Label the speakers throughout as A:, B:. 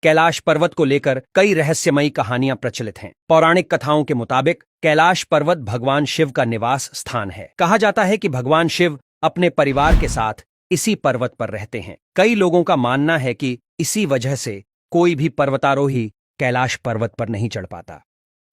A: कैलाश पर्वत को लेकर कई रहस्यमयी कहानियां प्रचलित हैं। पौराणिक कथाओं के मुताबिक कैलाश पर्वत भगवान शिव का निवास स्थान है। कहा जाता है कि भगवान शिव अपने परिवार के साथ इसी पर्वत पर रहते हैं। कई लोगों का मानना है कि इसी वजह से कोई भी पर्वतारोही कैलाश पर्वत पर नहीं चढ़ पाता।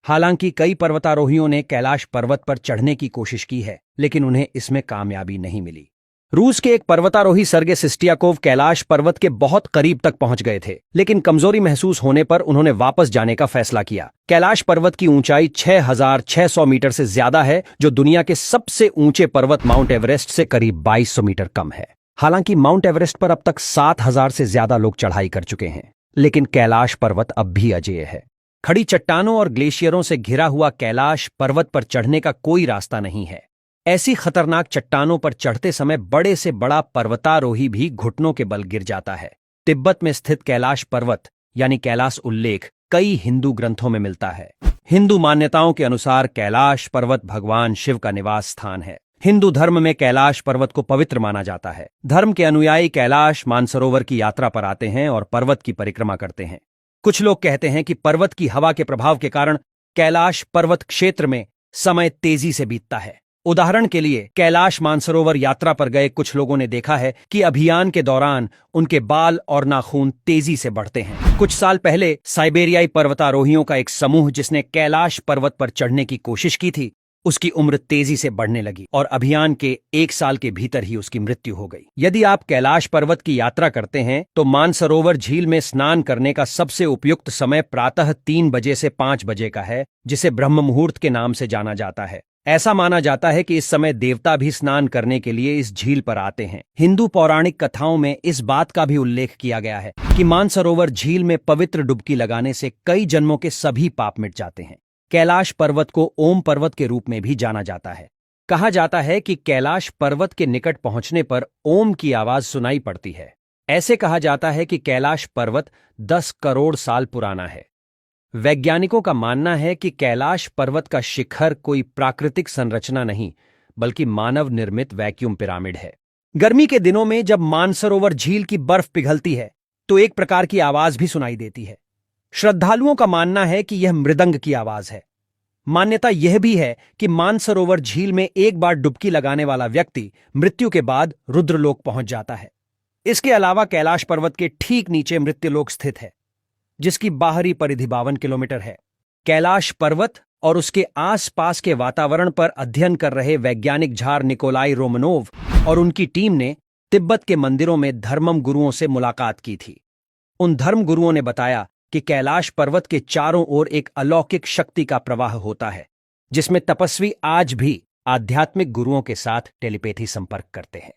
A: हालांकि कई पर्वतारोहियों ने कैलाश पर्वत पर चढ़ने की कोशिश की है, लेकिन उन्हें इसमें कामयाबी नहीं मिली। रूस के एक पर्वतारोही सर्गे सिस्टियाकोव कैलाश पर्वत के बहुत करीब तक पहुंच गए थे, लेकिन कमजोरी महसूस होने पर उन्होंने वापस जाने का फैसला किया। कैलाश पर्वत की ऊंचाई 6,600 मीटर से ज्यादा है, जो दुनिया के सबसे ऊंचे पर्वत माउंट एवरेस्ट से करीब 2200 मीटर कम है। हालांकि माउंट एवरेस्ट पर अब तक 7,000 से ज्यादा लोग चढ़ाई कर चुके हैं, लेकिन कैलाश पर्वत अब भी अजेय है। खड़ी चट्टानों और ग्लेशियरों से घिरा हुआ कैलाश पर्वत पर चढ़ने का कोई रास्ता नहीं है। ऐसी खतरनाक चट्टानों पर चढ़ते समय बड़े से बड़ा पर्वतारोही भी घुटनों के बल गिर जाता है। तिब्बत में स्थित कैलाश पर्वत यानी कैलाश उल्लेख कई हिंदू ग्रंथों में मिलता है। हिंदू मान्यताओं के अनुसार कैलाश पर्वत भगवान शिव का निवास स्थान है। हिंदू धर्म में कैलाश पर्वत को पवित्र माना जाता है। धर्म के अनुयायी कैलाश मानसरोवर की यात्रा पर आते हैं और पर्वत की परिक्रमा करते हैं। कुछ लोग कहते हैं कि पर्वत की हवा के प्रभाव के कारण कैलाश पर्वत क्षेत्र में समय तेजी से बीतता है। उदाहरण के लिए कैलाश मानसरोवर यात्रा पर गए कुछ लोगों ने देखा है कि अभियान के दौरान उनके बाल और नाखून तेजी से बढ़ते हैं। कुछ साल पहले साइबेरियाई पर्वतारोहियों का एक समूह जिसने कैलाश पर्वत पर चढ़ने की कोशिश की थी, उसकी उम्र तेजी से बढ़ने लगी और अभियान के 1 साल के भीतर ही उसकी मृत्यु हो गई। यदि आप कैलाश पर्वत की यात्रा करते हैं तो मानसरोवर झील में स्नान करने का सबसे उपयुक्त समय प्रातः 3 बजे से 5 बजे का है, जिसे ब्रह्म मुहूर्त के नाम से जाना जाता है। ऐसा माना जाता है कि इस समय देवता भी स्नान करने के लिए इस झील पर आते हैं। हिंदू पौराणिक कथाओं में इस बात का भी उल्लेख किया गया है कि मानसरोवर झील में पवित्र डुबकी लगाने से कई जन्मों के सभी पाप मिट जाते हैं। कैलाश पर्वत को ओम पर्वत के रूप में भी जाना जाता है। कहा जाता है कि कैलाश पर्वत के निकट पहुंचने पर ओम की आवाज सुनाई पड़ती है। ऐसे कहा जाता है कि कैलाश पर्वत 10 करोड़ साल पुराना है। वैज्ञानिकों का मानना है कि कैलाश पर्वत का शिखर कोई प्राकृतिक संरचना नहीं, बल्कि मानव निर्मित वैक्यूम पिरामिड है। गर्मी के दिनों में जब मानसरोवर झील की बर्फ पिघलती है तो एक प्रकार की आवाज भी सुनाई देती है। श्रद्धालुओं का मानना है कि यह मृदंग की आवाज है। मान्यता यह भी है कि मानसरोवर झील में एक बार डुबकी लगाने वाला व्यक्ति मृत्यु के बाद रुद्रलोक पहुंच जाता है। इसके अलावा कैलाश पर्वत के ठीक नीचे मृत्युलोक स्थित है, जिसकी बाहरी परिधि 52 किलोमीटर है। कैलाश पर्वत और उसके आसपास के वातावरण पर अध्ययन कर रहे वैज्ञानिक झार निकोलाई रोमनोव और उनकी टीम ने तिब्बत के मंदिरों में धर्मम गुरुओं से मुलाकात की थी। उन धर्म गुरुओं ने बताया कि कैलाश पर्वत के चारों ओर एक अलौकिक शक्ति का प्रवाह होता है, जिसमें तपस्वी आज भी आध्यात्मिक गुरुओं के साथ टेलीपैथी संपर्क करते हैं।